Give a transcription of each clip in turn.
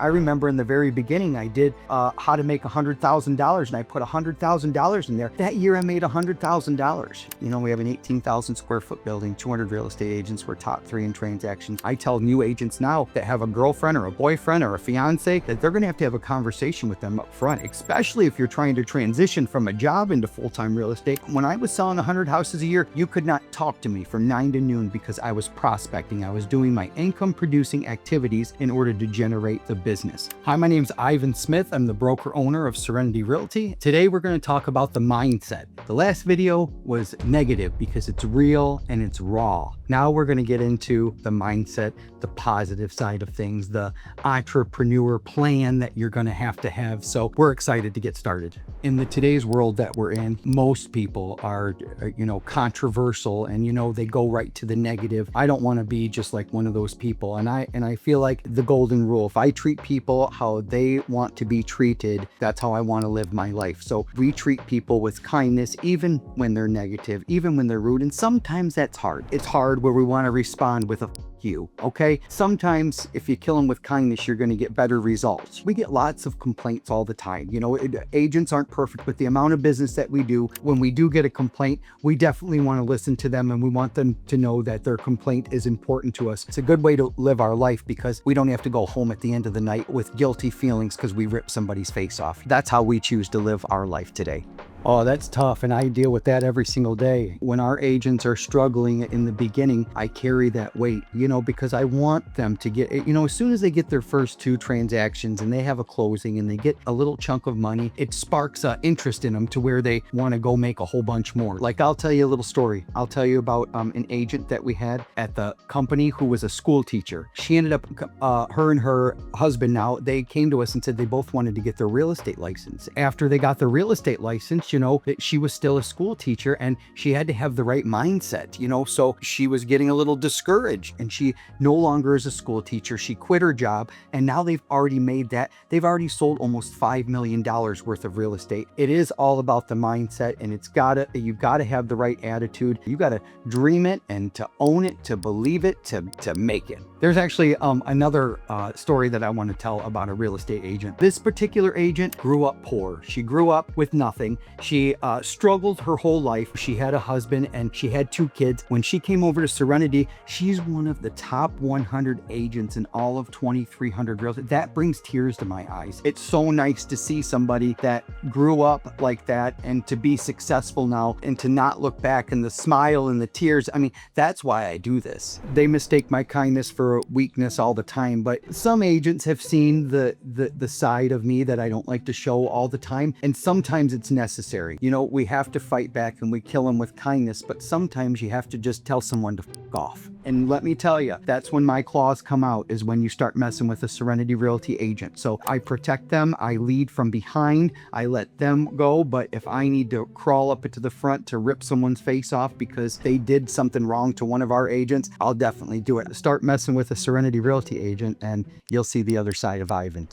I remember in the very beginning, I did how to make $100,000, and I put $100,000 in there. That year I made $100,000. You know, we have an 18,000 square foot building, 200 real estate agents. We're top 3 in transactions. I tell new agents now that have a girlfriend or a boyfriend or a fiance that they're gonna have a conversation with them up front, especially if you're trying to transition from a job into full-time real estate. When I was selling 100 houses a year, you could not talk to me from 9 to noon because I was prospecting. I was doing my income producing activities in order to generate the business. Hi, my name is Ivan Smith. I'm the broker owner of Serenity Realty. Today, we're going to talk about the mindset. The last video was negative because it's real and it's raw. Now we're going to get into the mindset, the positive side of things, the entrepreneur plan that you're going to have. So we're excited to get started. In today's world that we're in, most people are, controversial and, they go right to the negative. I don't want to be just like one of those people. And I feel like the golden rule, if I treat people how they want to be treated, that's how I want to live my life. So we treat people with kindness, even when they're negative, even when they're rude. And sometimes that's hard. It's hard where we want to respond with a you, okay? Sometimes if you kill them with kindness, you're going to get better results. We get lots of complaints all the time. Agents aren't perfect, but the amount of business that we do, when we do get a complaint, we definitely want to listen to them and we want them to know that their complaint is important to us. It's a good way to live our life because we don't have to go home at the end of the night with guilty feelings because we ripped somebody's face off. That's how we choose to live our life today. Oh, that's tough. And I deal with that every single day. When our agents are struggling in the beginning, I carry that weight, because I want them to get, as soon as they get their first 2 transactions and they have a closing and they get a little chunk of money, it sparks interest in them to where they want to go make a whole bunch more. Like, I'll tell you a little story. I'll tell you about an agent that we had at the company who was a school teacher. She ended up, her and her husband now, they came to us and said they both wanted to get their real estate license. After they got their real estate license, she was still a school teacher and she had to have the right mindset, so she was getting a little discouraged and she no longer is a school teacher. She quit her job and now they've already sold almost $5 million worth of real estate. It is all about the mindset and you've got to have the right attitude. You got to dream it and to own it, to believe it, to make it. There's actually another story that I want to tell about a real estate agent. This particular agent grew up poor. She grew up with nothing. She struggled her whole life. She had a husband and she had 2 kids. When she came over to Serenity, she's one of the top 100 agents in all of 2,300 real estate. That brings tears to my eyes. It's so nice to see somebody that grew up like that and to be successful now and to not look back and the smile and the tears. I mean, that's why I do this. They mistake my kindness for weakness all the time, but some agents have seen the side of me that I don't like to show all the time, and sometimes it's necessary. We have to fight back and we kill them with kindness, but sometimes you have to just tell someone to f off. And let me tell you, that's when my claws come out, is when you start messing with a Serenity Realty agent. So I protect them, I lead from behind, I let them go, but if I need to crawl up into the front to rip someone's face off because they did something wrong to one of our agents, I'll definitely do it. Start messing with a Serenity Realty agent and you'll see the other side of Ivan.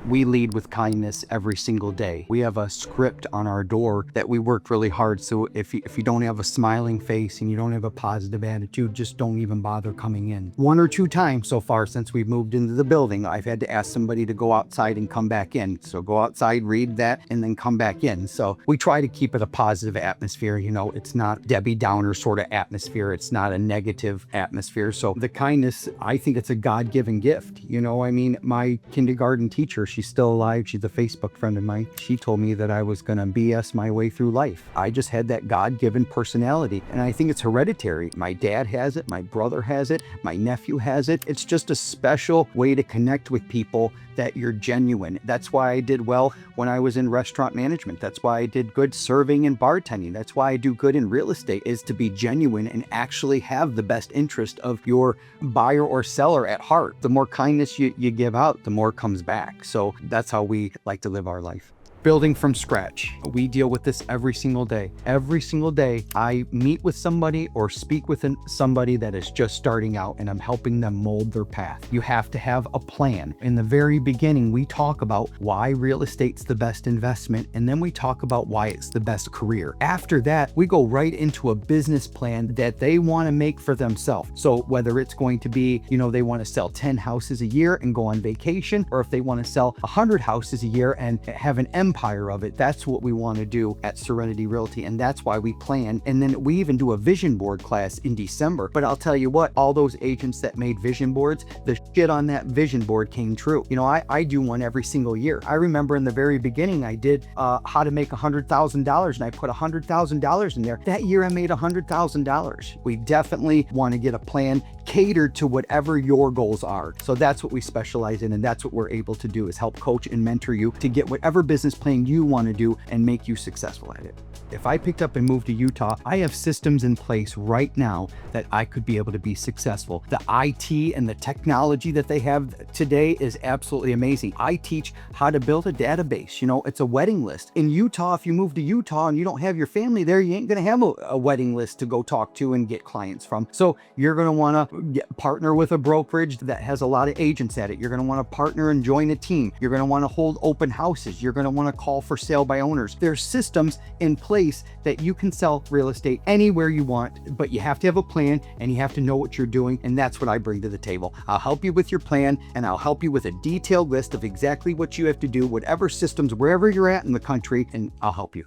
We lead with kindness every single day. We have a script on our door that we worked really hard. So if you don't have a smiling face and you don't have a positive attitude, just don't even bother coming in. 1 or 2 times so far since we've moved into the building, I've had to ask somebody to go outside and come back in. So go outside, read that, and then come back in. So we try to keep it a positive atmosphere. It's not Debbie Downer sort of atmosphere. It's not a negative atmosphere. So the kindness, I think it's a God-given gift. My kindergarten teacher, she's still alive. She's a Facebook friend of mine. She told me that I was going to BS my way through life. I just had that God-given personality, and I think it's hereditary. My dad has it. My brother has it. My nephew has it. It's just a special way to connect with people that you're genuine. That's why I did well when I was in restaurant management. That's why I did good serving and bartending. That's why I do good in real estate, is to be genuine and actually have the best interest of your buyer or seller at heart. The more kindness you give out, the more comes back. So that's how we like to live our life. building from scratch. We deal with this every single day. Every single day, I meet with somebody or speak with somebody that is just starting out, and I'm helping them mold their path. You have to have a plan. In the very beginning, we talk about why real estate's the best investment, and then we talk about why it's the best career. After that, we go right into a business plan that they want to make for themselves. So whether it's going to be, they want to sell 10 houses a year and go on vacation, or if they want to sell 100 houses a year and have an empire of it, that's what we want to do at Serenity Realty. And that's why we plan. And then we even do a vision board class in December. But I'll tell you what, all those agents that made vision boards, the shit on that vision board came true. I do one every single year. I remember in the very beginning, I did how to make $100,000, and I put $100,000 in there. That year I made $100,000. We definitely want to get a plan catered to whatever your goals are. So that's what we specialize in, and that's what we're able to do, is help coach and mentor you to get whatever business plan you want to do and make you successful at it. If I picked up and moved to Utah, I have systems in place right now that I could be able to be successful. The IT and the technology that they have today is absolutely amazing. I teach how to build a database. It's a wedding list. In Utah, if you move to Utah and you don't have your family there, you ain't going to have a wedding list to go talk to and get clients from. So you're going to want to partner with a brokerage that has a lot of agents at it. You're going to want to partner and join a team. You're going to want to hold open houses. You're going to want to call for sale by owners. There's systems in place that you can sell real estate anywhere you want, but you have to have a plan and you have to know what you're doing. And that's what I bring to the table. I'll help you with your plan, and I'll help you with a detailed list of exactly what you have to do, whatever systems, wherever you're at in the country, and I'll help you.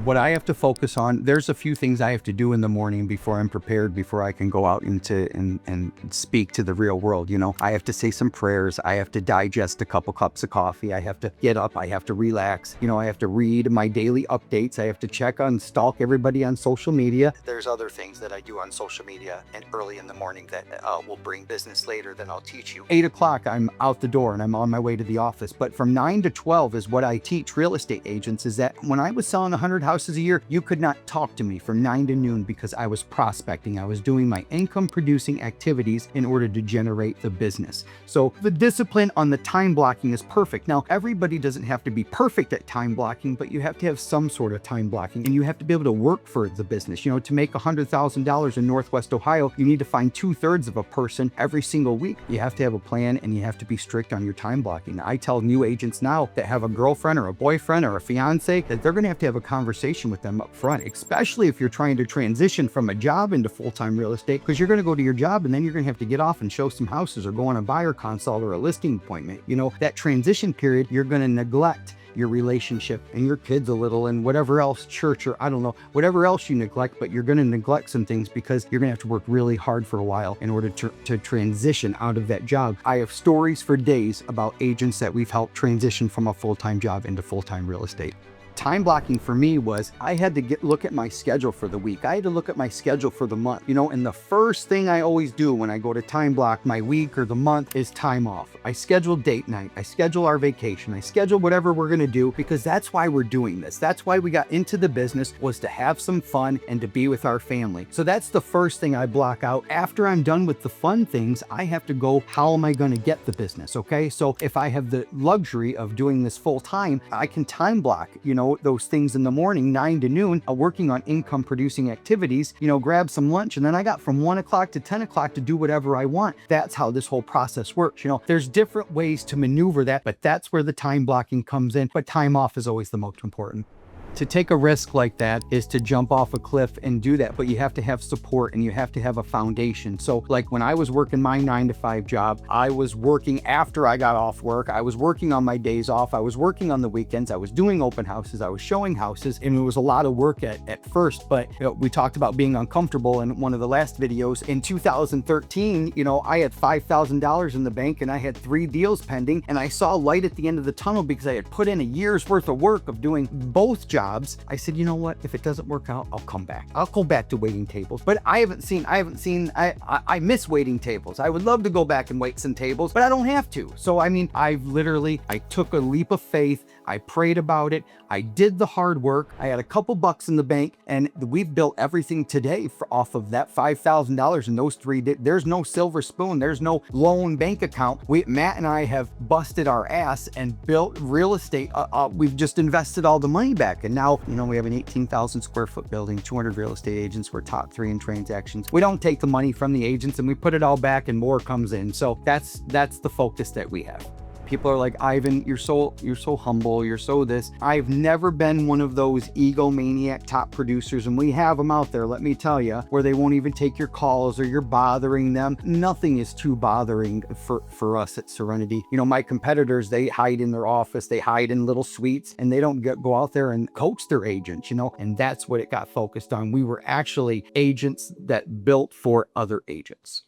What I have to focus on, there's a few things I have to do in the morning before I'm prepared, before I can go out into and speak to the real world. I have to say some prayers. I have to digest a couple cups of coffee. I have to get up. I have to relax. I have to read my daily updates. I have to check on, stalk everybody on social media. There's other things that I do on social media and early in the morning that will bring business later that I'll teach you. 8 o'clock, I'm out the door and I'm on my way to the office. But from 9 to 12 is what I teach real estate agents, is that when I was selling 100 houses a year, you could not talk to me from 9 to noon because I was prospecting. I was doing my income producing activities in order to generate the business. So the discipline on the time blocking is perfect. Now, everybody doesn't have to be perfect at time blocking, but you have to have some sort of time blocking, and you have to be able to work for the business. To make $100,000 in Northwest Ohio, you need to find 2/3 of a person every single week. You have to have a plan, and you have to be strict on your time blocking. I tell new agents now that have a girlfriend or a boyfriend or a fiance that they're going to have a conversation with them up front, especially if you're trying to transition from a job into full-time real estate, because you're going to go to your job and then you're going to have to get off and show some houses or go on a buyer consult or a listing appointment. That transition period, you're going to neglect your relationship and your kids a little and whatever else, church or I don't know, whatever else you neglect, but you're going to neglect some things because you're going to have to work really hard for a while in order to transition out of that job. I have stories for days about agents that we've helped transition from a full-time job into full-time real estate. Time blocking for me was I had to look at my schedule for the week. I had to look at my schedule for the month, and the first thing I always do when I go to time block my week or the month is time off. I schedule date night. I schedule our vacation. I schedule whatever we're going to do, because that's why we're doing this. That's why we got into the business, was to have some fun and to be with our family. So that's the first thing I block out. After I'm done with the fun things, I have to go, how am I going to get the business? Okay. So if I have the luxury of doing this full time, I can time block, those things in the morning, 9 to noon, working on income producing activities, grab some lunch. And then I got from 1 o'clock to 10 o'clock to do whatever I want. That's how this whole process works. There's different ways to maneuver that, but that's where the time blocking comes in. But time off is always the most important. To take a risk like that is to jump off a cliff and do that, but you have to have support and you have to have a foundation. So like when I was working my 9-to-5 job, I was working after I got off work. I was working on my days off. I was working on the weekends. I was doing open houses. I was showing houses, and it was a lot of work at first, but we talked about being uncomfortable in one of the last videos. In 2013, I had $5,000 in the bank and I had 3 deals pending, and I saw light at the end of the tunnel because I had put in a year's worth of work of doing both jobs jobs. I said, you know what? If it doesn't work out, I'll come back. I'll go back to waiting tables. But I miss waiting tables. I would love to go back and wait some tables, but I don't have to. So, I mean, I took a leap of faith. I prayed about it. I did the hard work. I had a couple bucks in the bank, and we've built everything today off of that $5,000 and those 3 days. There's no silver spoon. There's no loan bank account. Matt and I have busted our ass and built real estate. We've just invested all the money back. And now, we have an 18,000 square foot building, 200 real estate agents. We're top 3 in transactions. We don't take the money from the agents and we put it all back and more comes in. So that's the focus that we have. People are like, Ivan, you're so humble, you're so this. I've never been one of those egomaniac top producers, and we have them out there, let me tell you, where they won't even take your calls or you're bothering them. Nothing is too bothering for us at Serenity. My competitors, they hide in their office, they hide in little suites, and they don't go out there and coach their agents, and that's what it got focused on. We were actually agents that built for other agents.